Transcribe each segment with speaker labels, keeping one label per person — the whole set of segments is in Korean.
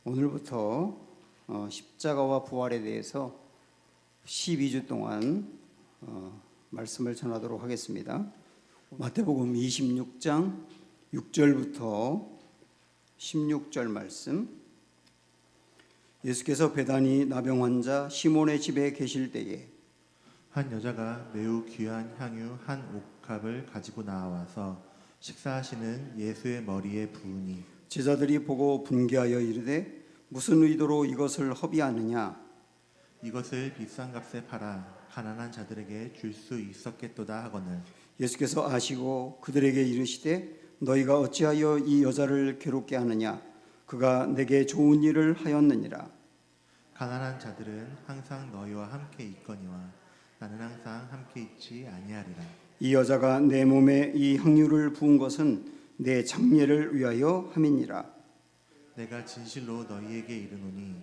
Speaker 1: 오늘부터 십자가와 부활에 대해서 12주 동안 말씀을 전하도록 하겠습니다. 마태복음 26장 6절부터 16절 말씀. 예수께서 베다니 나병 환자 시몬의 집에 계실 때에
Speaker 2: 한 여자가 매우 귀한 향유 한 옥합을 가지고 나와서 식사하시는 예수의 머리에 부으니
Speaker 1: 제자들이 보고 분개하여 이르되 무슨 의도로 이것을 허비하느냐.
Speaker 2: 이것을 비싼 값에 팔아 가난한 자들에게 줄 수 있었겠도다 하거늘.
Speaker 1: 예수께서 아시고 그들에게 이르시되 너희가 어찌하여 이 여자를 괴롭게 하느냐. 그가 내게 좋은 일을 하였느니라.
Speaker 2: 가난한 자들은 항상 너희와 함께 있거니와 나는 항상 함께 있지 아니하리라.
Speaker 1: 이 여자가 내 몸에 이 향유를 부은 것은 내 장례를 위하여 함이니라.
Speaker 2: 내가 진실로 너희에게 이르노니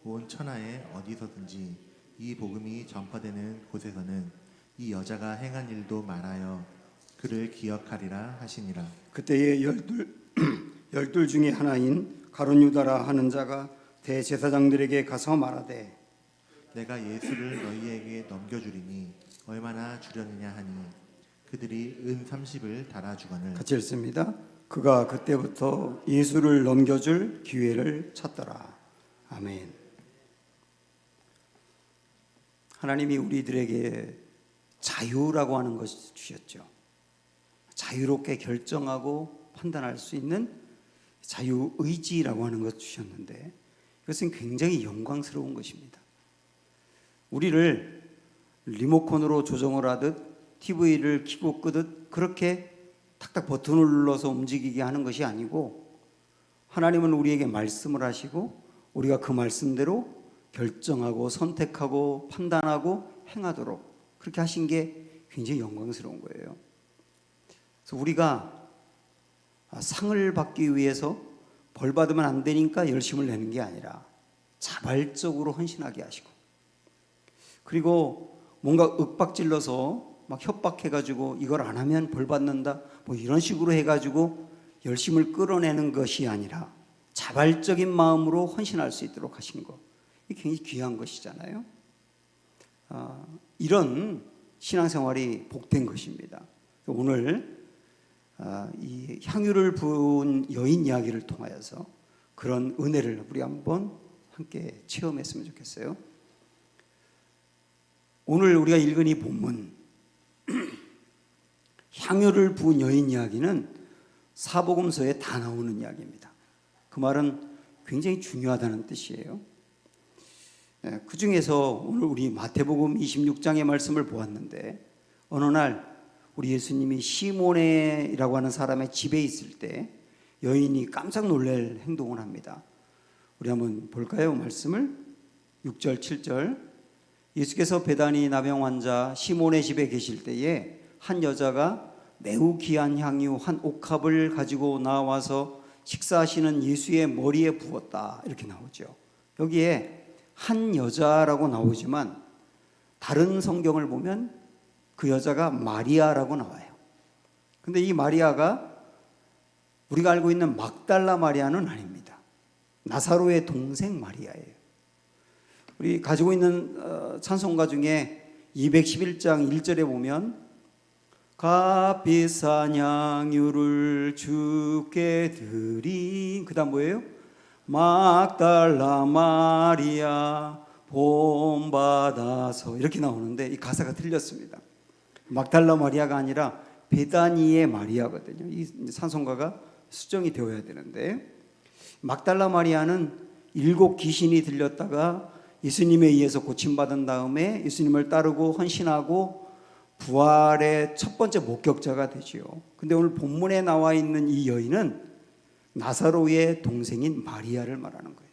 Speaker 2: 온 천하에 어디서든지 이 복음이 전파되는 곳에서는 이 여자가 행한 일도 말하여 그를 기억하리라 하시니라.
Speaker 1: 그때에 열둘 중에 하나인 가룟 유다라 하는 자가 대제사장들에게 가서 말하되
Speaker 2: 내가 예수를 너희에게 넘겨주리니 얼마나 주려느냐 하니 그들이 은 30을 달아주거늘.
Speaker 1: 같이 읽습니다. 그가 그때부터 예수를 넘겨줄 기회를 찾더라. 아멘. 하나님이 우리들에게 자유라고 하는 것을 주셨죠. 자유롭게 결정하고 판단할 수 있는 자유의지라고 하는 것을 주셨는데 이것은 굉장히 영광스러운 것입니다. 우리를 리모컨으로 조정을 하듯 TV를 켜고 끄듯 그렇게 탁탁 버튼을 눌러서 움직이게 하는 것이 아니고 하나님은 우리에게 말씀을 하시고 우리가 그 말씀대로 결정하고 선택하고 판단하고 행하도록 그렇게 하신 게 굉장히 영광스러운 거예요. 그래서 우리가 상을 받기 위해서 벌 받으면 안 되니까 열심을 내는 게 아니라 자발적으로 헌신하게 하시고 그리고 뭔가 윽박질러서 막 협박해가지고 이걸 안 하면 벌 받는다 뭐 이런 식으로 해가지고 열심을 끌어내는 것이 아니라 자발적인 마음으로 헌신할 수 있도록 하신 것, 이게 굉장히 귀한 것이잖아요. 이런 신앙생활이 복된 것입니다. 오늘 이 향유를 부은 여인 이야기를 통하여서 그런 은혜를 우리 한번 함께 체험했으면 좋겠어요. 오늘 우리가 읽은 이 본문 향유를 부은 여인 이야기는 사복음서에 다 나오는 이야기입니다. 그 말은 굉장히 중요하다는 뜻이에요. 그 중에서 오늘 우리 마태복음 26장의 말씀을 보았는데 어느 날 우리 예수님이 시몬이라고 하는 사람의 집에 있을 때 여인이 깜짝 놀랄 행동을 합니다. 우리 한번 볼까요? 말씀을 6절 7절. 예수께서 베다니 나병 환자 시몬의 집에 계실 때에 한 여자가 매우 귀한 향유 한 옥합을 가지고 나와서 식사하시는 예수의 머리에 부었다 이렇게 나오죠. 여기에 한 여자라고 나오지만 다른 성경을 보면 그 여자가 마리아라고 나와요. 근데 이 마리아가 우리가 알고 있는 막달라 마리아는 아닙니다. 나사로의 동생 마리아예요. 우리 가지고 있는 찬송가 중에 211장 1절에 보면 값비싼 향유를 주께 드린, 그 다음 뭐예요? 막달라 마리아 본받아서 이렇게 나오는데 이 가사가 틀렸습니다. 막달라 마리아가 아니라 베다니의 마리아거든요. 이 찬송가가 수정이 되어야 되는데 막달라 마리아는 7 귀신이 들렸다가 예수님에 의해서 고침받은 다음에 예수님을 따르고 헌신하고 부활의 첫 번째 목격자가 되지요. 근데 오늘 본문에 나와 있는 이 여인은 나사로의 동생인 마리아를 말하는 거예요.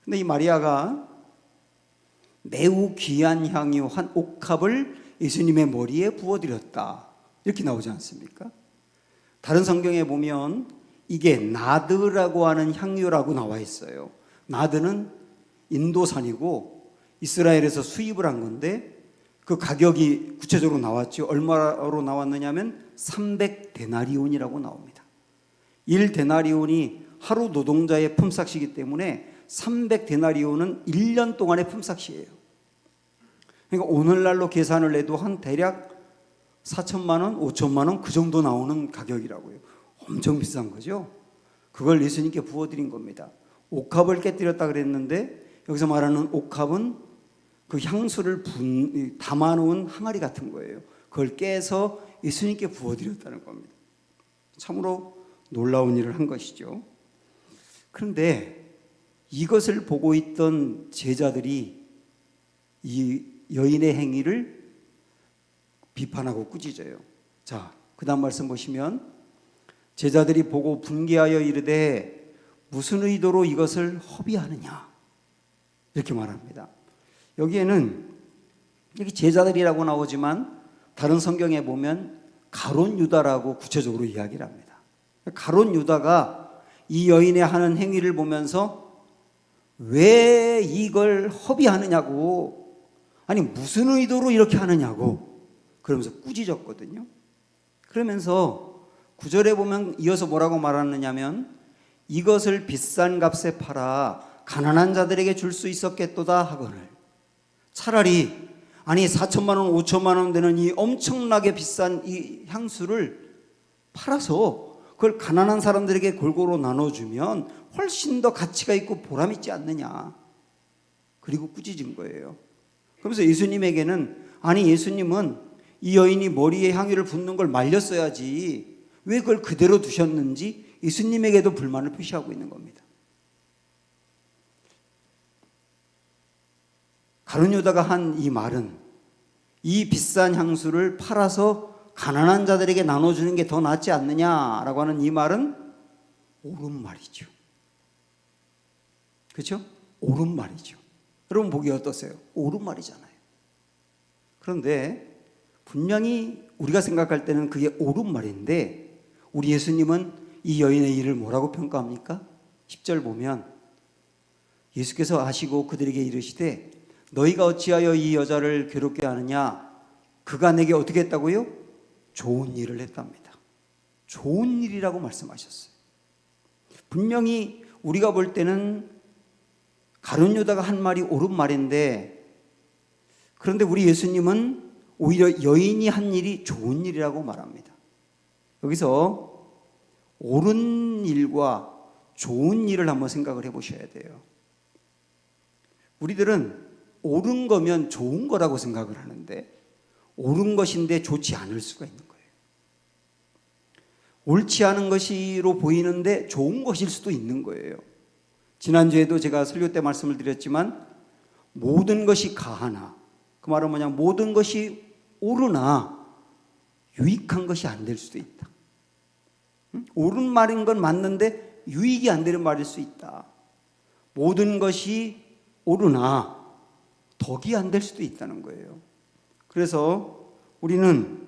Speaker 1: 근데 이 마리아가 매우 귀한 향유 한 옥합을 예수님의 머리에 부어드렸다 이렇게 나오지 않습니까? 다른 성경에 보면 이게 나드라고 하는 향유라고 나와 있어요. 나드는 인도산이고 이스라엘에서 수입을 한 건데 그 가격이 구체적으로 나왔죠. 얼마로 나왔느냐면 300데나리온이라고 나옵니다. 1데나리온이 하루 노동자의 품삯이기 때문에 300데나리온은 1년 동안의 품삯이에요. 그러니까 오늘날로 계산을 해도 한 대략 4천만 원, 5천만 원 그 정도 나오는 가격이라고요. 엄청 비싼 거죠. 그걸 예수님께 부어드린 겁니다. 옥합을 깨뜨렸다 그랬는데 여기서 말하는 옥합은 그 향수를 담아놓은 항아리 같은 거예요. 그걸 깨서 예수님께 부어드렸다는 겁니다. 참으로 놀라운 일을 한 것이죠. 그런데 이것을 보고 있던 제자들이 이 여인의 행위를 비판하고 꾸짖어요. 자, 그 다음 말씀 보시면 제자들이 보고 분개하여 이르되 무슨 의도로 이것을 허비하느냐 이렇게 말합니다. 여기에는 여기 제자들이라고 나오지만 다른 성경에 보면 가룟 유다라고 구체적으로 이야기를 합니다. 가룟 유다가 이 여인의 하는 행위를 보면서 왜 이걸 허비하느냐고, 아니 무슨 의도로 이렇게 하느냐고 그러면서 꾸짖었거든요. 그러면서 9절에 보면 이어서 뭐라고 말하느냐면 이것을 비싼 값에 팔아 가난한 자들에게 줄 수 있었겠도다 하거늘, 차라리 아니 4천만 원 5천만 원 되는 이 엄청나게 비싼 이 향수를 팔아서 그걸 가난한 사람들에게 골고루 나눠주면 훨씬 더 가치가 있고 보람 있지 않느냐, 그리고 꾸짖은 거예요. 그러면서 예수님에게는 아니 예수님은 이 여인이 머리에 향유를 붓는 걸 말렸어야지 왜 그걸 그대로 두셨는지 예수님에게도 불만을 표시하고 있는 겁니다. 가룟 유다가 한 이 말은 이 비싼 향수를 팔아서 가난한 자들에게 나눠주는 게 더 낫지 않느냐라고 하는 이 말은 옳은 말이죠. 그렇죠? 옳은 말이죠. 여러분 보기 어떠세요? 옳은 말이잖아요. 그런데 분명히 우리가 생각할 때는 그게 옳은 말인데 우리 예수님은 이 여인의 일을 뭐라고 평가합니까? 10절 보면 예수께서 아시고 그들에게 이르시되 너희가 어찌하여 이 여자를 괴롭게 하느냐, 그가 내게 어떻게 했다고요? 좋은 일을 했답니다. 좋은 일이라고 말씀하셨어요. 분명히 우리가 볼 때는 가룟 유다가 한 말이 옳은 말인데, 그런데 우리 예수님은 오히려 여인이 한 일이 좋은 일이라고 말합니다. 여기서 옳은 일과 좋은 일을 한번 생각을 해보셔야 돼요. 우리들은 옳은 거면 좋은 거라고 생각을 하는데 옳은 것인데 좋지 않을 수가 있는 거예요. 옳지 않은 것으로 보이는데 좋은 것일 수도 있는 거예요. 지난주에도 제가 설교 때 말씀을 드렸지만 모든 것이 가하나, 그 말은 뭐냐, 모든 것이 옳으나 유익한 것이 안 될 수도 있다. 옳은 말인 건 맞는데 유익이 안 되는 말일 수 있다. 모든 것이 옳으나 덕이 안 될 수도 있다는 거예요. 그래서 우리는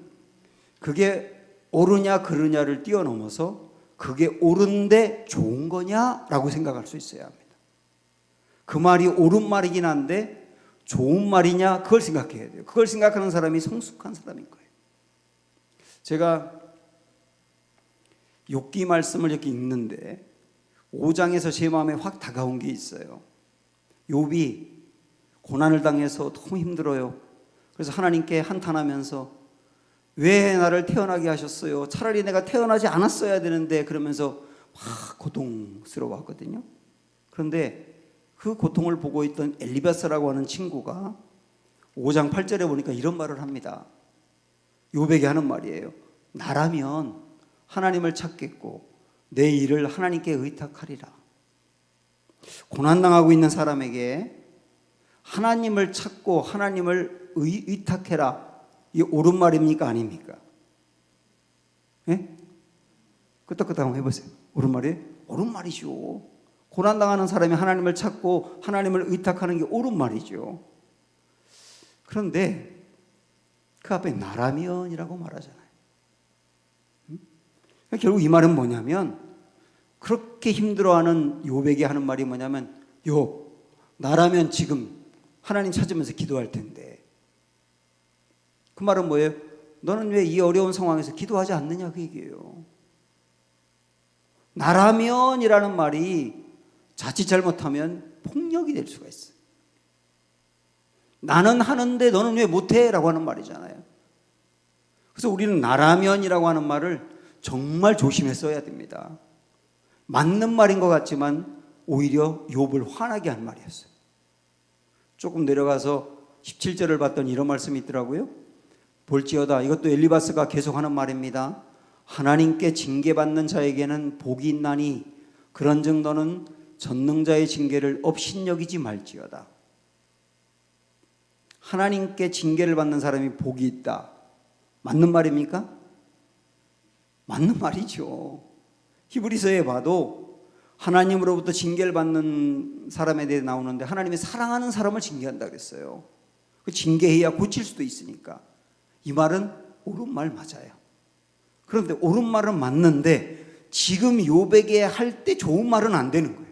Speaker 1: 그게 옳으냐 그르냐를 뛰어넘어서 그게 옳은데 좋은 거냐라고 생각할 수 있어야 합니다. 그 말이 옳은 말이긴 한데 좋은 말이냐 그걸 생각해야 돼요. 그걸 생각하는 사람이 성숙한 사람인 거예요. 제가 욥기 말씀을 이렇게 읽는데 5장에서 제 마음에 확 다가온 게 있어요. 욥이 고난을 당해서 너무 힘들어요. 그래서 하나님께 한탄하면서 왜 나를 태어나게 하셨어요? 차라리 내가 태어나지 않았어야 되는데, 그러면서 막 고통스러워하거든요. 그런데 그 고통을 보고 있던 엘리바스라고 하는 친구가 5장 8절에 보니까 이런 말을 합니다. 욥에게 하는 말이에요. 나라면 하나님을 찾겠고 내 일을 하나님께 의탁하리라. 고난당하고 있는 사람에게 하나님을 찾고 하나님을 의탁해라, 이게 옳은 말입니까 아닙니까? 예? 끄떡끄떡 한번 해보세요. 옳은 말이에요? 옳은 말이죠. 고난당하는 사람이 하나님을 찾고 하나님을 의탁하는 게 옳은 말이죠. 그런데 그 앞에 나라면이라고 말하잖아요. 결국 이 말은 뭐냐면, 그렇게 힘들어하는 욥에게 하는 말이 뭐냐면, 욥, 나라면 지금 하나님 찾으면서 기도할 텐데. 그 말은 뭐예요? 너는 왜 이 어려운 상황에서 기도하지 않느냐 그 얘기예요. 나라면이라는 말이 자칫 잘못하면 폭력이 될 수가 있어요. 나는 하는데 너는 왜 못해? 라고 하는 말이잖아요. 그래서 우리는 나라면이라고 하는 말을 정말 조심해 써야 됩니다. 맞는 말인 것 같지만 오히려 욥을 화나게 한 말이었어요. 조금 내려가서 17절을 봤더니 이런 말씀이 있더라고요. 볼지어다, 이것도 엘리바스가 계속하는 말입니다. 하나님께 징계받는 자에게는 복이 있나니 그런즉 너는 전능자의 징계를 업신여기지 말지어다. 하나님께 징계를 받는 사람이 복이 있다. 맞는 말입니까? 맞는 말이죠. 히브리서에 봐도 하나님으로부터 징계를 받는 사람에 대해 나오는데 하나님이 사랑하는 사람을 징계한다 그랬어요. 그 징계해야 고칠 수도 있으니까. 이 말은 옳은 말 맞아요. 그런데 옳은 말은 맞는데 지금 욥에게 할 때 좋은 말은 안 되는 거예요.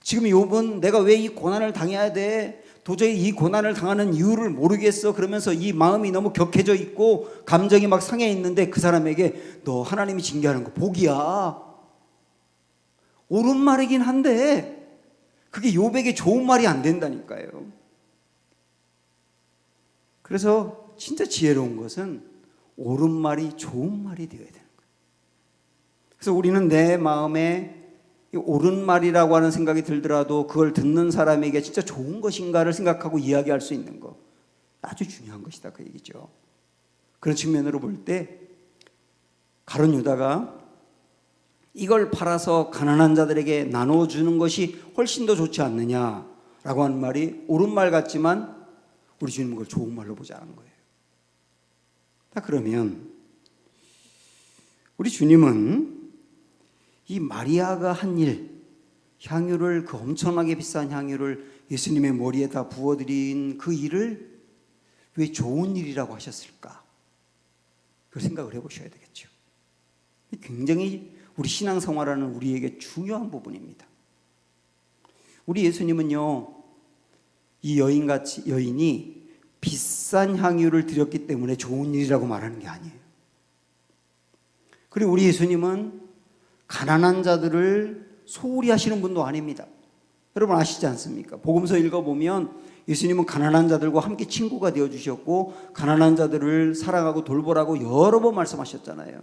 Speaker 1: 지금 욥은 내가 왜 이 고난을 당해야 돼? 도저히 이 고난을 당하는 이유를 모르겠어. 그러면서 이 마음이 너무 격해져 있고 감정이 막 상해 있는데 그 사람에게 너 하나님이 징계하는 거 복이야. 옳은 말이긴 한데 그게 욥에게 좋은 말이 안 된다니까요. 그래서 진짜 지혜로운 것은 옳은 말이 좋은 말이 되어야 되는 거예요. 그래서 우리는 내 마음에 옳은 말이라고 하는 생각이 들더라도 그걸 듣는 사람에게 진짜 좋은 것인가를 생각하고 이야기할 수 있는 거 아주 중요한 것이다 그 얘기죠. 그런 측면으로 볼 때 가룟 유다가 이걸 팔아서 가난한 자들에게 나눠주는 것이 훨씬 더 좋지 않느냐라고 하는 말이 옳은 말 같지만 우리 주님은 그걸 좋은 말로 보지 않은 거예요. 그러면 우리 주님은 이 마리아가 한 일, 향유를, 그 엄청나게 비싼 향유를 예수님의 머리에다 부어드린 그 일을 왜 좋은 일이라고 하셨을까? 그 생각을 해보셔야 되겠죠. 굉장히 우리 신앙생활하는 우리에게 중요한 부분입니다. 우리 예수님은요, 이 여인이 비싼 향유를 드렸기 때문에 좋은 일이라고 말하는 게 아니에요. 그리고 우리 예수님은 가난한 자들을 소홀히 하시는 분도 아닙니다. 여러분 아시지 않습니까? 복음서 읽어보면 예수님은 가난한 자들과 함께 친구가 되어주셨고 가난한 자들을 사랑하고 돌보라고 여러 번 말씀하셨잖아요.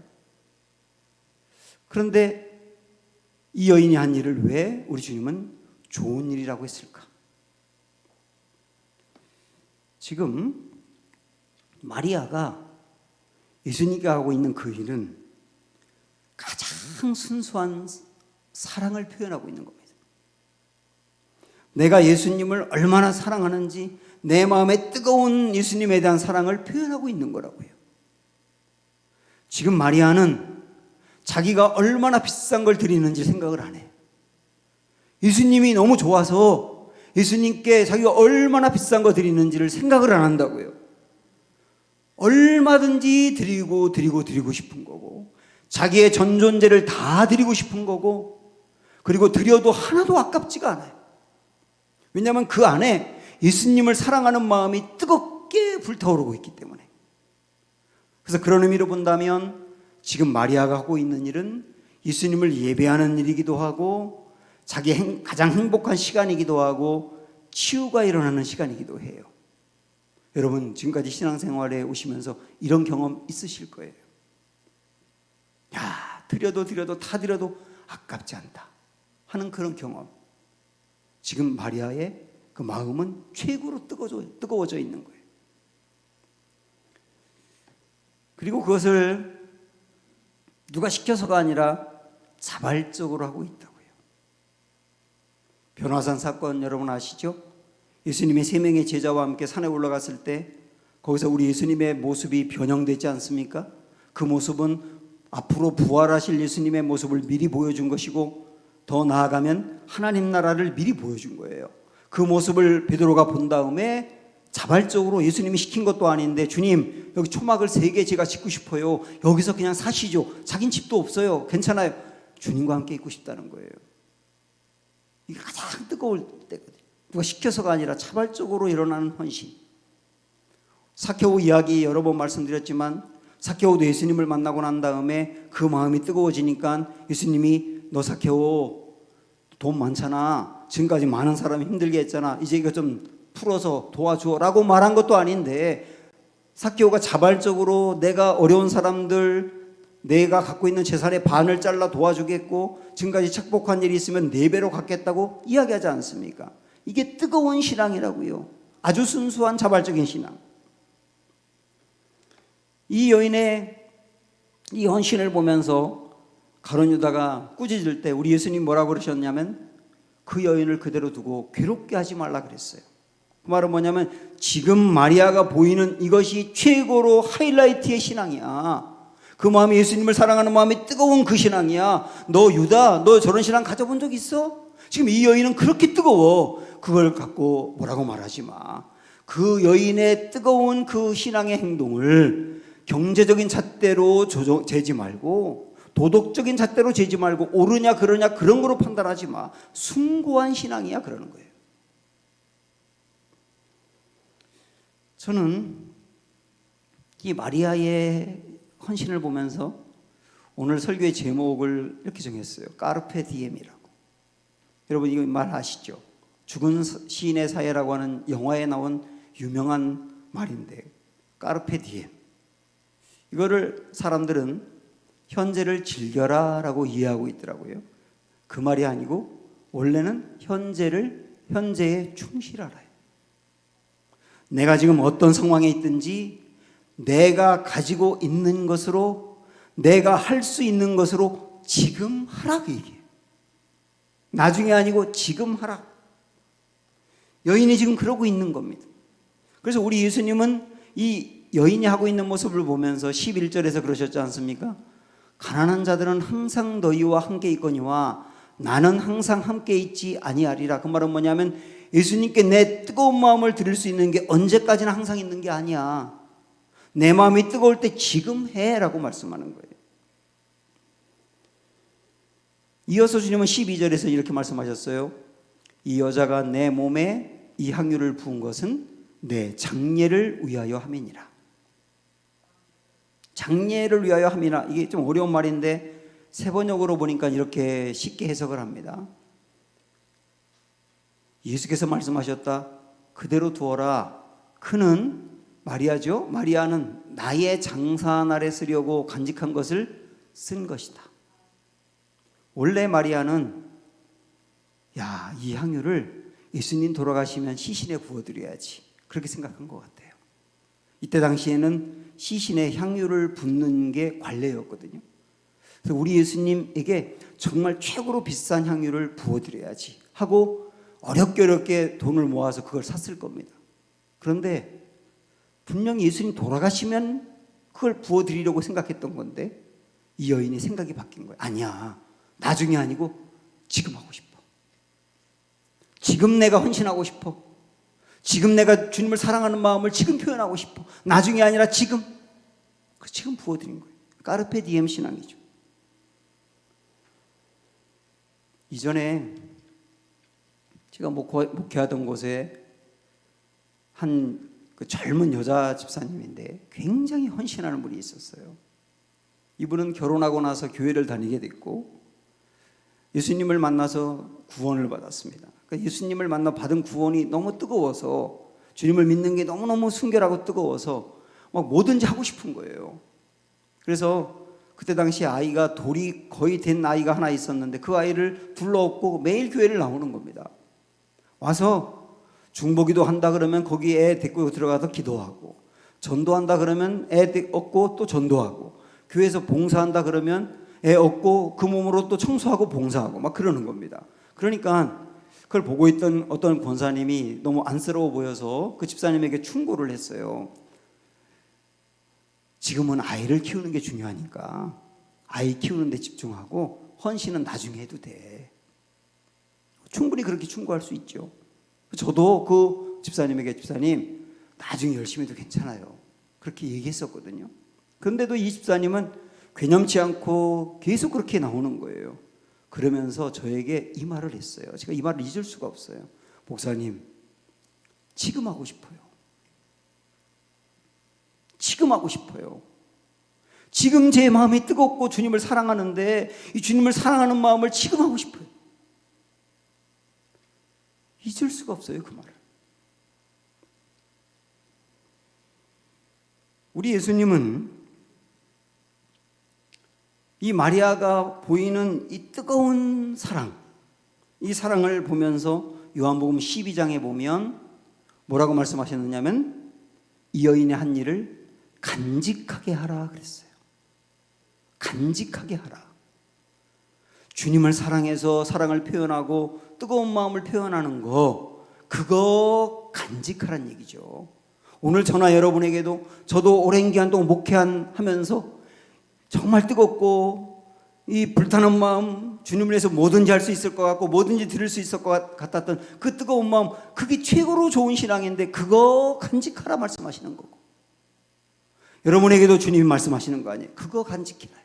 Speaker 1: 그런데 이 여인이 한 일을 왜 우리 주님은 좋은 일이라고 했을까? 지금 마리아가 예수님께 하고 있는 그 일은 가장 순수한 사랑을 표현하고 있는 겁니다. 내가 예수님을 얼마나 사랑하는지 내 마음에 뜨거운 예수님에 대한 사랑을 표현하고 있는 거라고요. 지금 마리아는 자기가 얼마나 비싼 걸 드리는지 생각을 안 해요. 예수님이 너무 좋아서 예수님께 자기가 얼마나 비싼 거 드리는지를 생각을 안 한다고요. 얼마든지 드리고 싶은 거고 자기의 전 존재를 다 드리고 싶은 거고 그리고 드려도 하나도 아깝지가 않아요. 왜냐하면 그 안에 예수님을 사랑하는 마음이 뜨겁게 불타오르고 있기 때문에. 그래서 그런 의미로 본다면 지금 마리아가 하고 있는 일은 예수님을 예배하는 일이기도 하고 자기 가장 행복한 시간이기도 하고 치유가 일어나는 시간이기도 해요. 여러분 지금까지 신앙생활에 오시면서 이런 경험 있으실 거예요. 야, 드려도 다 드려도 아깝지 않다 하는 그런 경험. 지금 마리아의 그 마음은 최고로 뜨거워져 있는 거예요. 그리고 그것을 누가 시켜서가 아니라 자발적으로 하고 있다고요. 변화산 사건 여러분 아시죠? 예수님이 3명의 제자와 함께 산에 올라갔을 때 거기서 우리 예수님의 모습이 변형되지 않습니까? 그 모습은 앞으로 부활하실 예수님의 모습을 미리 보여준 것이고 더 나아가면 하나님 나라를 미리 보여준 거예요. 그 모습을 베드로가 본 다음에 자발적으로 예수님이 시킨 것도 아닌데 주님 여기 초막을 3개 제가 짓고 싶어요. 여기서 그냥 사시죠. 자긴 집도 없어요. 괜찮아요. 주님과 함께 있고 싶다는 거예요. 이게 가장 뜨거울 때거든요. 누가 시켜서가 아니라 자발적으로 일어나는 헌신. 사케오 이야기 여러 번 말씀드렸지만 삭개오도 예수님을 만나고 난 다음에 그 마음이 뜨거워지니까 예수님이 너 삭개오 돈 많잖아. 지금까지 많은 사람이 힘들게 했잖아. 이제 이거 좀 풀어서 도와줘 라고 말한 것도 아닌데 삭개오가 자발적으로 내가 어려운 사람들 내가 갖고 있는 재산의 반을 잘라 도와주겠고 지금까지 착복한 일이 있으면 4배로 갚겠다고 이야기하지 않습니까? 이게 뜨거운 신앙이라고요. 아주 순수한 자발적인 신앙. 이 여인의 이 헌신을 보면서 가룟 유다가 꾸짖을 때 우리 예수님 뭐라고 그러셨냐면 그 여인을 그대로 두고 괴롭게 하지 말라 그랬어요. 그 말은 뭐냐면 지금 마리아가 보이는 이것이 최고로 하이라이트의 신앙이야. 그 마음이 예수님을 사랑하는 마음이 뜨거운 그 신앙이야. 너 유다, 너 저런 신앙 가져본 적 있어? 지금 이 여인은 그렇게 뜨거워. 그걸 갖고 뭐라고 말하지 마. 그 여인의 뜨거운 그 신앙의 행동을 경제적인 잣대로 재지 말고 도덕적인 잣대로 재지 말고 옳으냐 그러냐 그런 거로 판단하지 마. 숭고한 신앙이야 그러는 거예요. 저는 이 마리아의 헌신을 보면서 오늘 설교의 제목을 이렇게 정했어요. 까르페 디엠이라고. 여러분 이거 말 아시죠? 죽은 시인의 사회라고 하는 영화에 나온 유명한 말인데 까르페 디엠. 이거를 사람들은 현재를 즐겨라 라고 이해하고 있더라고요. 그 말이 아니고 원래는 현재에 충실하라. 내가 지금 어떤 상황에 있든지 내가 가지고 있는 것으로 내가 할 수 있는 것으로 지금 하라 그 얘기예요. 나중에 아니고 지금 하라. 여인이 지금 그러고 있는 겁니다. 그래서 우리 예수님은 이 여인이 하고 있는 모습을 보면서 11절에서 그러셨지 않습니까? 가난한 자들은 항상 너희와 함께 있거니와 나는 항상 함께 있지 아니하리라. 그 말은 뭐냐면 예수님께 내 뜨거운 마음을 드릴 수 있는 게 언제까지나 항상 있는 게 아니야. 내 마음이 뜨거울 때 지금 해라고 말씀하는 거예요. 이어서 주님은 12절에서 이렇게 말씀하셨어요. 이 여자가 내 몸에 이 향유를 부은 것은 내 장례를 위하여 함이니라. 장례를 위하여 함이라. 이게 좀 어려운 말인데 세번역으로 보니까 이렇게 쉽게 해석을 합니다. 예수께서 말씀하셨다. 그대로 두어라. 그는 마리아죠. 마리아는 나의 장사날에 쓰려고 간직한 것을 쓴 것이다. 원래 마리아는 이 향유를 예수님 돌아가시면 시신에 부어드려야지 그렇게 생각한 것 같아요. 이때 당시에는 시신에 향유를 붓는 게 관례였거든요. 그래서 우리 예수님에게 정말 최고로 비싼 향유를 부어드려야지 하고 어렵게 돈을 모아서 그걸 샀을 겁니다. 그런데 분명히 예수님 돌아가시면 그걸 부어드리려고 생각했던 건데 이 여인이 생각이 바뀐 거예요. 아니야. 나중에 아니고 지금 하고 싶어. 지금 내가 헌신하고 싶어. 지금 내가 주님을 사랑하는 마음을 지금 표현하고 싶어. 나중에 아니라 지금. 지금 부어드린 거예요. 까르페 디엠 신앙이죠. 이전에 제가 목회하던 곳에 한 그 젊은 여자 집사님인데 굉장히 헌신하는 분이 있었어요. 이분은 결혼하고 나서 교회를 다니게 됐고 예수님을 만나서 구원을 받았습니다. 그러니까 예수님을 만나 받은 구원이 너무 뜨거워서 주님을 믿는 게 너무너무 순결하고 뜨거워서 막 뭐든지 하고 싶은 거예요. 그래서 그때 당시 아이가 돌이 거의 된 아이가 하나 있었는데 그 아이를 불러엎고 매일 교회를 나오는 겁니다. 와서 중보기도 한다 그러면 거기 애 데리고 들어가서 기도하고 전도한다 그러면 애 얻고 또 전도하고 교회에서 봉사한다 그러면 애 얻고 그 몸으로 또 청소하고 봉사하고 막 그러는 겁니다. 그러니까 그걸 보고 있던 어떤 권사님이 너무 안쓰러워 보여서 그 집사님에게 충고를 했어요. 지금은 아이를 키우는 게 중요하니까 아이 키우는 데 집중하고 헌신은 나중에 해도 돼. 충분히 그렇게 충고할 수 있죠. 저도 그 집사님에게 집사님 나중에 열심히 해도 괜찮아요. 그렇게 얘기했었거든요. 그런데도 이 집사님은 괴념치 않고 계속 그렇게 나오는 거예요. 그러면서 저에게 이 말을 했어요. 제가 이 말을 잊을 수가 없어요. 목사님, 지금 하고 싶어요. 지금 하고 싶어요. 지금 제 마음이 뜨겁고 주님을 사랑하는데 이 주님을 사랑하는 마음을 지금 하고 싶어요. 잊을 수가 없어요, 그 말을. 우리 예수님은 이 마리아가 보이는 이 뜨거운 사랑, 이 사랑을 보면서 요한복음 12장에 보면 뭐라고 말씀하셨느냐면 이 여인의 한 일을 간직하게 하라 그랬어요. 간직하게 하라. 주님을 사랑해서 사랑을 표현하고 뜨거운 마음을 표현하는 거, 그거 간직하란 얘기죠. 오늘 저나 여러분에게도, 저도 오랜 기간 동안 목회하면서 정말 뜨겁고 이 불타는 마음, 주님을 위해서 뭐든지 할 수 있을 것 같고 뭐든지 드릴 수 있을 것 같았던 그 뜨거운 마음, 그게 최고로 좋은 신앙인데 그거 간직하라 말씀하시는 거고, 여러분에게도 주님이 말씀하시는 거 아니에요. 그거 간직해라.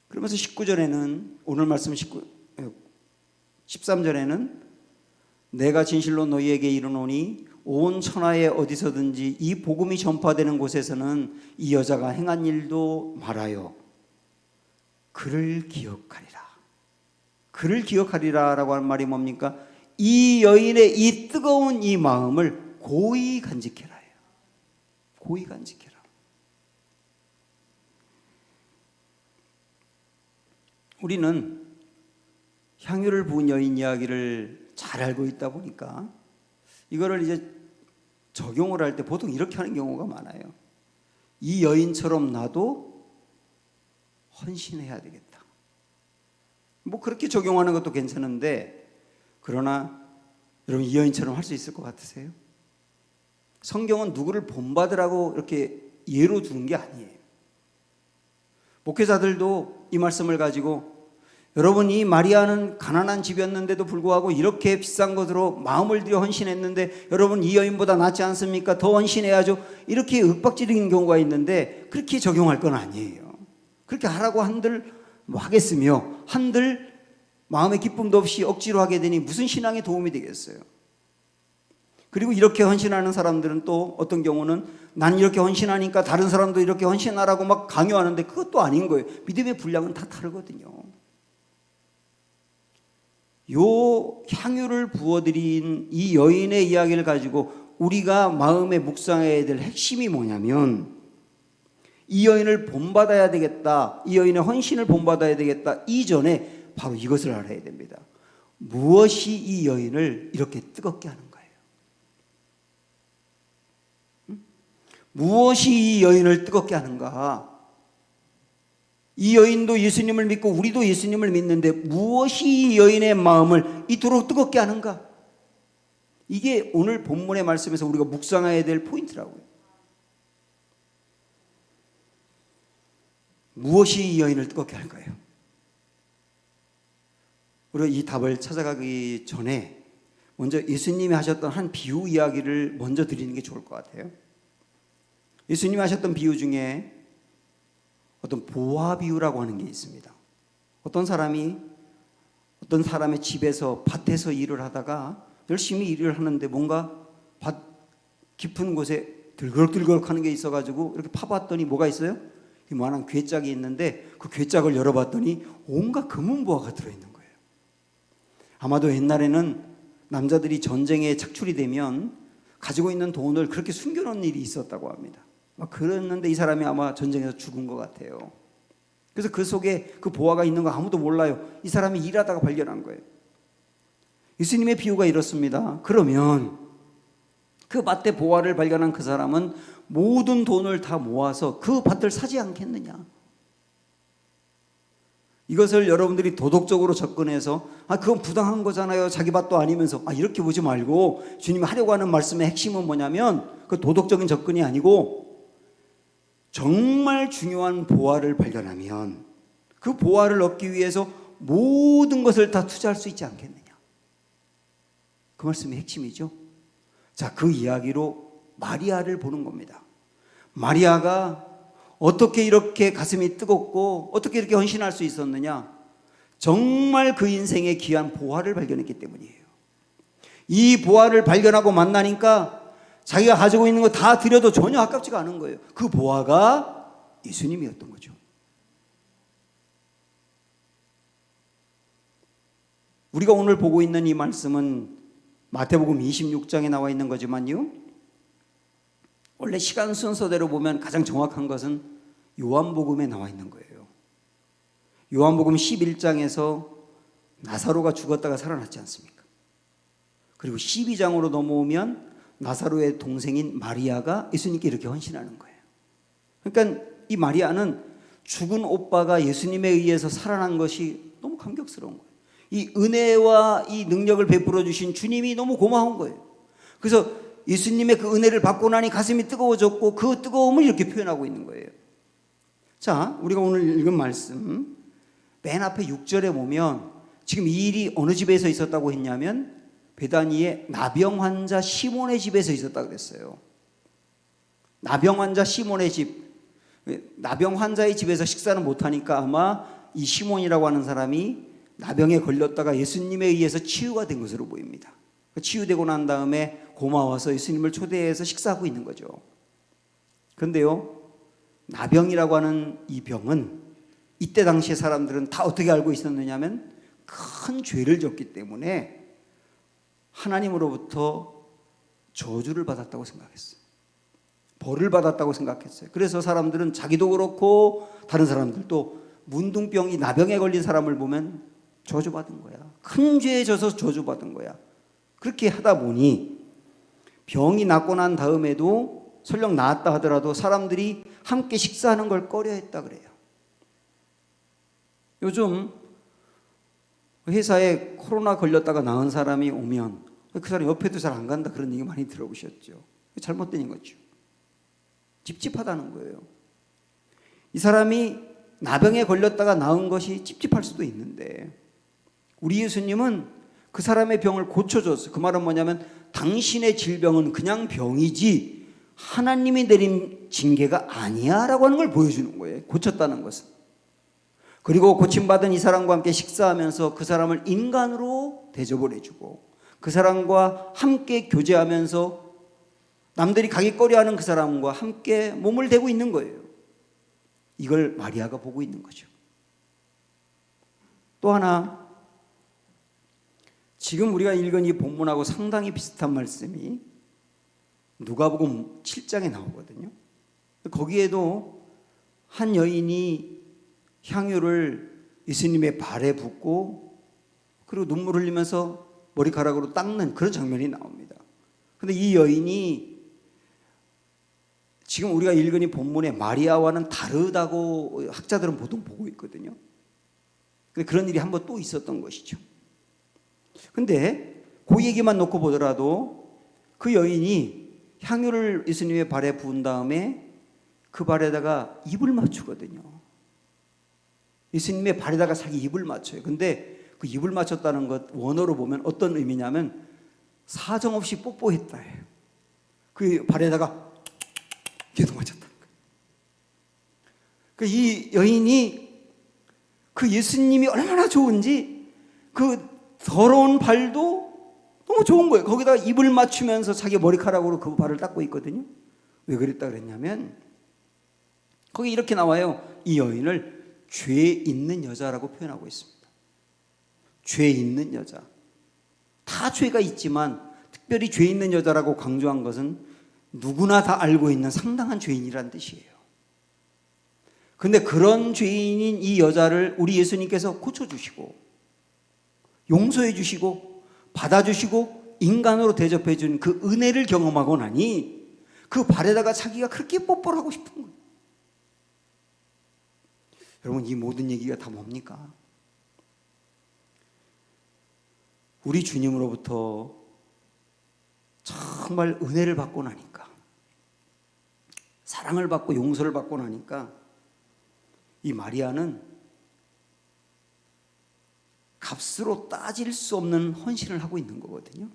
Speaker 1: 그러면서 19절에는, 오늘 말씀 13절에는 내가 진실로 너희에게 이르노니 온 천하에 어디서든지 이 복음이 전파되는 곳에서는 이 여자가 행한 일도 말하여 그를 기억하리라. 그를 기억하리라 라고 하는 말이 뭡니까? 이 여인의 이 뜨거운 이 마음을 고이 간직해라 해요. 고이 간직해라. 우리는 향유를 부은 여인 이야기를 잘 알고 있다 보니까 이거를 이제 적용을 할 때 보통 이렇게 하는 경우가 많아요. 이 여인처럼 나도 헌신해야 되겠다. 뭐 그렇게 적용하는 것도 괜찮은데, 그러나 여러분 이 여인처럼 할 수 있을 것 같으세요? 성경은 누구를 본받으라고 이렇게 예로 두는 게 아니에요. 목회자들도 이 말씀을 가지고, 여러분 이 마리아는 가난한 집이었는데도 불구하고 이렇게 비싼 것으로 마음을 들여 헌신했는데 여러분 이 여인보다 낫지 않습니까? 더 헌신해야죠. 이렇게 윽박지르는 경우가 있는데 그렇게 적용할 건 아니에요. 그렇게 하라고 한들 뭐 하겠으며 한들 마음의 기쁨도 없이 억지로 하게 되니 무슨 신앙에 도움이 되겠어요? 그리고 이렇게 헌신하는 사람들은 또 어떤 경우는 난 이렇게 헌신하니까 다른 사람도 이렇게 헌신하라고 막 강요하는데 그것도 아닌 거예요. 믿음의 분량은 다 다르거든요. 요 향유를 부어드린 이 여인의 이야기를 가지고 우리가 마음에 묵상해야 될 핵심이 뭐냐면, 이 여인을 본받아야 되겠다, 이 여인의 헌신을 본받아야 되겠다 이전에 바로 이것을 알아야 됩니다. 무엇이 이 여인을 이렇게 뜨겁게 하는 거예요? 무엇이 이 여인을 뜨겁게 하는가? 이 여인도 예수님을 믿고 우리도 예수님을 믿는데 무엇이 이 여인의 마음을 이토록 뜨겁게 하는가? 이게 오늘 본문의 말씀에서 우리가 묵상해야 될 포인트라고요. 무엇이 이 여인을 뜨겁게 할까요? 우리가 이 답을 찾아가기 전에 먼저 예수님이 하셨던 한 비유 이야기를 먼저 드리는 게 좋을 것 같아요. 예수님이 하셨던 비유 중에 어떤 보화 비유라고 하는 게 있습니다. 어떤 사람의 집에서 밭에서 일을 하다가 열심히 일을 하는데 뭔가 밭 깊은 곳에 들그럭들그럭 하는 게 있어가지고 이렇게 파봤더니 뭐가 있어요? 이만한 괴짝이 있는데 그 괴짝을 열어봤더니 온갖 금은보화가 들어있는 거예요. 아마도 옛날에는 남자들이 전쟁에 착출이 되면 가지고 있는 돈을 그렇게 숨겨놓은 일이 있었다고 합니다. 막 그랬는데 이 사람이 아마 전쟁에서 죽은 것 같아요. 그래서 그 속에 그 보화가 있는 거 아무도 몰라요. 이 사람이 일하다가 발견한 거예요. 예수님의 비유가 이렇습니다. 그러면 그 밭에 보화를 발견한 그 사람은 모든 돈을 다 모아서 그 밭을 사지 않겠느냐? 이것을 여러분들이 도덕적으로 접근해서 그건 부당한 거잖아요, 자기 밭도 아니면서, 이렇게 보지 말고 주님이 하려고 하는 말씀의 핵심은 뭐냐면 그 도덕적인 접근이 아니고 정말 중요한 보화를 발견하면 그 보화를 얻기 위해서 모든 것을 다 투자할 수 있지 않겠느냐. 그 말씀이 핵심이죠. 자, 그 이야기로 마리아를 보는 겁니다. 마리아가 어떻게 이렇게 가슴이 뜨겁고 어떻게 이렇게 헌신할 수 있었느냐? 정말 그 인생의 귀한 보화를 발견했기 때문이에요. 이 보화를 발견하고 만나니까 자기가 가지고 있는 거 다 드려도 전혀 아깝지가 않은 거예요. 그 보아가 예수님이었던 거죠. 우리가 오늘 보고 있는 이 말씀은 마태복음 26장에 나와 있는 거지만요, 원래 시간 순서대로 보면 가장 정확한 것은 요한복음에 나와 있는 거예요. 요한복음 11장에서 나사로가 죽었다가 살아났지 않습니까? 그리고 12장으로 넘어오면 나사로의 동생인 마리아가 예수님께 이렇게 헌신하는 거예요. 그러니까 이 마리아는 죽은 오빠가 예수님에 의해서 살아난 것이 너무 감격스러운 거예요. 이 은혜와 이 능력을 베풀어 주신 주님이 너무 고마운 거예요. 그래서 예수님의 그 은혜를 받고 나니 가슴이 뜨거워졌고 그 뜨거움을 이렇게 표현하고 있는 거예요. 자, 우리가 오늘 읽은 말씀 맨 앞에 6절에 보면 지금 이 일이 어느 집에서 있었다고 했냐면 베다니의 나병 환자 시몬의 집에서 있었다고 그랬어요. 나병 환자 시몬의 집. 나병 환자의 집에서 식사는 못하니까 아마 이 시몬이라고 하는 사람이 나병에 걸렸다가 예수님에 의해서 치유가 된 것으로 보입니다. 치유되고 난 다음에 고마워서 예수님을 초대해서 식사하고 있는 거죠. 그런데요, 나병이라고 하는 이 병은 이때 당시의 사람들은 다 어떻게 알고 있었느냐면 큰 죄를 졌기 때문에 하나님으로부터 저주를 받았다고 생각했어요. 벌을 받았다고 생각했어요. 그래서 사람들은 자기도 그렇고 다른 사람들도 문둥병이 나병에 걸린 사람을 보면 저주받은 거야. 큰 죄에 져서 저주받은 거야. 그렇게 하다 보니 병이 낫고 난 다음에도 설령 나았다 하더라도 사람들이 함께 식사하는 걸 꺼려했다 그래요. 요즘 회사에 코로나 걸렸다가 나은 사람이 오면 그 사람 옆에도 잘 안 간다 그런 얘기 많이 들어보셨죠. 잘못된 거죠. 찝찝하다는 거예요. 이 사람이 나병에 걸렸다가 나은 것이 찝찝할 수도 있는데 우리 예수님은 그 사람의 병을 고쳐줬어요. 그 말은 뭐냐면 당신의 질병은 그냥 병이지 하나님이 내린 징계가 아니야 라고 하는 걸 보여주는 거예요. 고쳤다는 것은. 그리고 고침받은 이 사람과 함께 식사하면서 그 사람을 인간으로 대접을 해주고 그 사람과 함께 교제하면서 남들이 가기 꺼려하는 그 사람과 함께 몸을 대고 있는 거예요. 이걸 마리아가 보고 있는 거죠. 또 하나, 지금 우리가 읽은 이 본문하고 상당히 비슷한 말씀이 누가복음 7장에 나오거든요. 거기에도 한 여인이 향유를 예수님의 발에 붓고 그리고 눈물 흘리면서 머리카락으로 닦는 그런 장면이 나옵니다. 그런데 이 여인이 지금 우리가 읽은 이 본문의 마리아와는 다르다고 학자들은 보통 보고 있거든요. 근데 그런 일이 한번 또 있었던 것이죠. 근데 그 얘기만 놓고 보더라도 그 여인이 향유를 예수님의 발에 부은 다음에 그 발에다가 입을 맞추거든요. 예수님의 발에다가 자기 입을 맞춰요. 근데 그 입을 맞췄다는 것 원어로 보면 어떤 의미냐면 사정없이 뽀뽀했다 해요. 그 발에다가 계속 맞췄다는 거예요. 이 여인이 그 예수님이 얼마나 좋은지 그 더러운 발도 너무 좋은 거예요. 거기다가 입을 맞추면서 자기 머리카락으로 그 발을 닦고 있거든요. 왜 그랬다 그랬냐면 거기 이렇게 나와요. 이 여인을 죄 있는 여자라고 표현하고 있습니다. 죄 있는 여자. 다 죄가 있지만 특별히 죄 있는 여자라고 강조한 것은 누구나 다 알고 있는 상당한 죄인이란 뜻이에요. 근데 그런 죄인인 이 여자를 우리 예수님께서 고쳐주시고 용서해 주시고 받아주시고 인간으로 대접해 준 그 은혜를 경험하고 나니 그 발에다가 자기가 그렇게 뽀뽀를 하고 싶은 거예요. 여러분, 이 모든 얘기가 다 뭡니까? 우리 주님으로부터 정말 은혜를 받고 나니까, 사랑을 받고 용서를 받고 나니까 이 마리아는 값으로 따질 수 없는 헌신을 하고 있는 거거든요.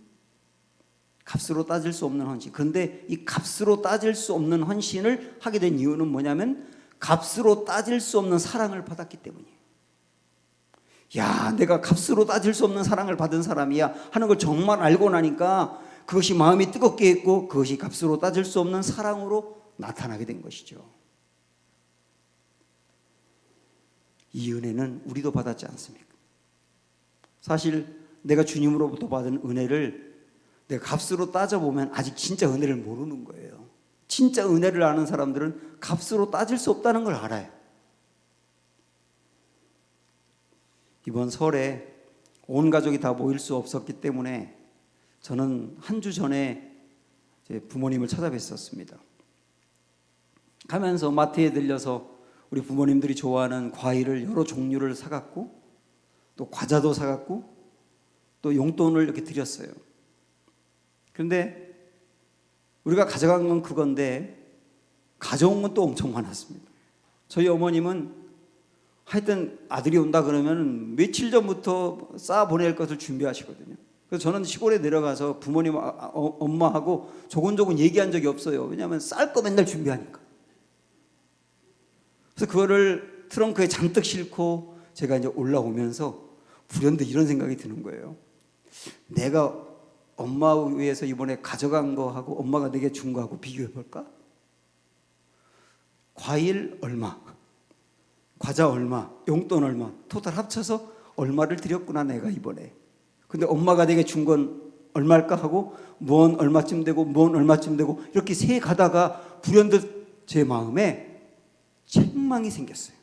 Speaker 1: 값으로 따질 수 없는 헌신. 그런데 이 값으로 따질 수 없는 헌신을 하게 된 이유는 뭐냐면 값으로 따질 수 없는 사랑을 받았기 때문이에요. 야, 내가 값으로 따질 수 없는 사랑을 받은 사람이야 하는 걸 정말 알고 나니까 그것이 마음이 뜨겁게 했고 그것이 값으로 따질 수 없는 사랑으로 나타나게 된 것이죠. 이 은혜는 우리도 받았지 않습니까? 사실 내가 주님으로부터 받은 은혜를 내가 값으로 따져보면 아직 진짜 은혜를 모르는 거예요. 진짜 은혜를 아는 사람들은 값으로 따질 수 없다는 걸 알아요. 이번 설에 온 가족이 다 모일 수 없었기 때문에 저는 한 주 전에 제 부모님을 찾아뵀었습니다. 가면서 마트에 들려서 우리 부모님들이 좋아하는 과일을 여러 종류를 사갔고 또 과자도 사갔고 또 용돈을 이렇게 드렸어요. 그런데 우리가 가져간 건 그건데 가져온 건 또 엄청 많았습니다. 저희 어머님은 하여튼 아들이 온다 그러면 며칠 전부터 싸 보낼 것을 준비하시거든요. 그래서 저는 시골에 내려가서 부모님, 엄마하고 조곤조곤 얘기한 적이 없어요. 왜냐하면 쌀 거 맨날 준비하니까. 그래서 그거를 트렁크에 잔뜩 싣고 제가 이제 올라오면서 불현듯 이런 생각이 드는 거예요. 내가 엄마 위해서 이번에 가져간 거하고 엄마가 내게 준 거하고 비교해 볼까? 과일 얼마, 과자 얼마, 용돈 얼마, 토탈 합쳐서 얼마를 드렸구나 내가 이번에. 근데 엄마가 내게 준 건 얼마일까 하고 뭔 얼마쯤 되고 뭔 얼마쯤 되고 이렇게 세 가다가 불현듯 제 마음에 책망이 생겼어요.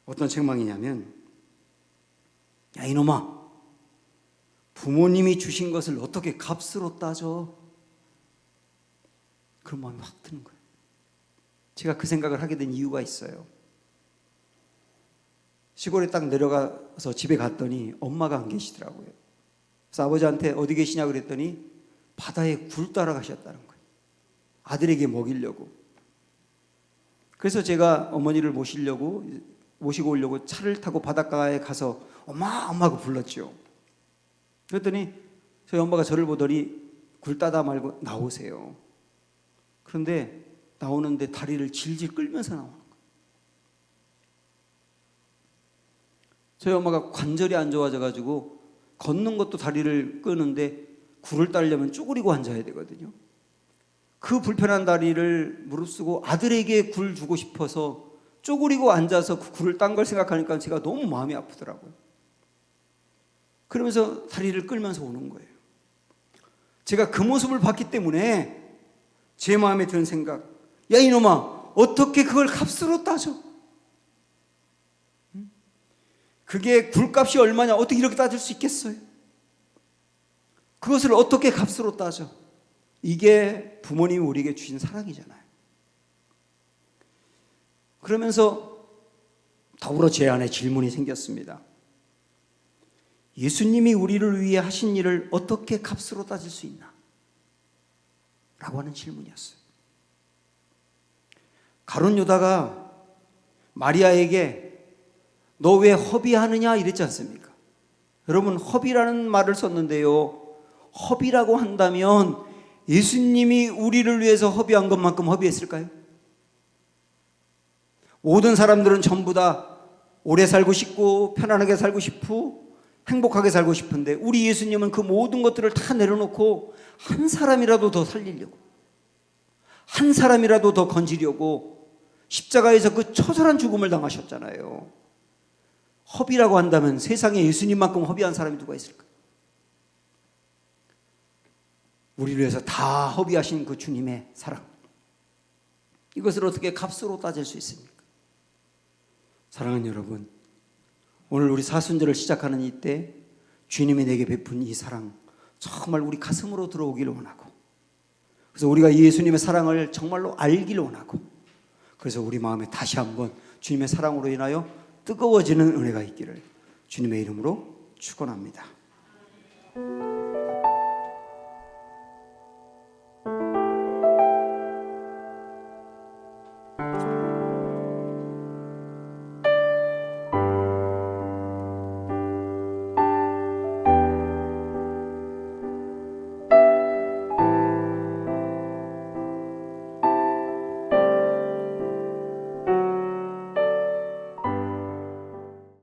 Speaker 1: 어떤 책망이냐면, 야 이놈아, 부모님이 주신 것을 어떻게 값으로 따져? 그런 마음이 확 드는 거예요. 제가 그 생각을 하게 된 이유가 있어요. 시골에 딱 내려가서 집에 갔더니 엄마가 안 계시더라고요. 그래서 아버지한테 어디 계시냐 그랬더니 바다에 굴 따라 가셨다는 거예요. 아들에게 먹이려고. 그래서 제가 어머니를 모시고 오려고 차를 타고 바닷가에 가서 엄마 하고 불렀죠. 그랬더니 저희 엄마가 저를 보더니 굴 따다 말고 나오세요. 그런데 나오는데 다리를 질질 끌면서 나오는 거예요. 저희 엄마가 관절이 안 좋아져가지고 걷는 것도 다리를 끄는데 굴을 따려면 쪼그리고 앉아야 되거든요. 그 불편한 다리를 무릅쓰고 아들에게 굴 주고 싶어서 쪼그리고 앉아서 그 굴을 딴 걸 생각하니까 제가 너무 마음이 아프더라고요. 그러면서 다리를 끌면서 오는 거예요. 제가 그 모습을 봤기 때문에 제 마음에 드는 생각, 야 이놈아, 어떻게 그걸 값으로 따져? 그게 굴값이 얼마냐, 어떻게 이렇게 따질 수 있겠어요? 그것을 어떻게 값으로 따져? 이게 부모님이 우리에게 주신 사랑이잖아요. 그러면서 더불어 제 안에 질문이 생겼습니다. 예수님이 우리를 위해 하신 일을 어떻게 값으로 따질 수 있나? 라고 하는 질문이었어요. 가룟 유다가 마리아에게 너 왜 허비하느냐 이랬지 않습니까? 여러분, 허비라는 말을 썼는데요, 허비라고 한다면 예수님이 우리를 위해서 허비한 것만큼 허비했을까요? 모든 사람들은 전부 다 오래 살고 싶고 편안하게 살고 싶고 행복하게 살고 싶은데 우리 예수님은 그 모든 것들을 다 내려놓고 한 사람이라도 더 살리려고, 한 사람이라도 더 건지려고 십자가에서 그 처절한 죽음을 당하셨잖아요. 허비라고 한다면 세상에 예수님만큼 허비한 사람이 누가 있을까? 우리를 위해서 다 허비하신 그 주님의 사랑, 이것을 어떻게 값으로 따질 수 있습니까? 사랑하는 여러분, 오늘 우리 사순절을 시작하는 이때 주님이 내게 베푼 이 사랑 정말 우리 가슴으로 들어오기를 원하고, 그래서 우리가 이 예수님의 사랑을 정말로 알기를 원하고, 그래서 우리 마음에 다시 한번 주님의 사랑으로 인하여 뜨거워지는 은혜가 있기를 주님의 이름으로 축원합니다.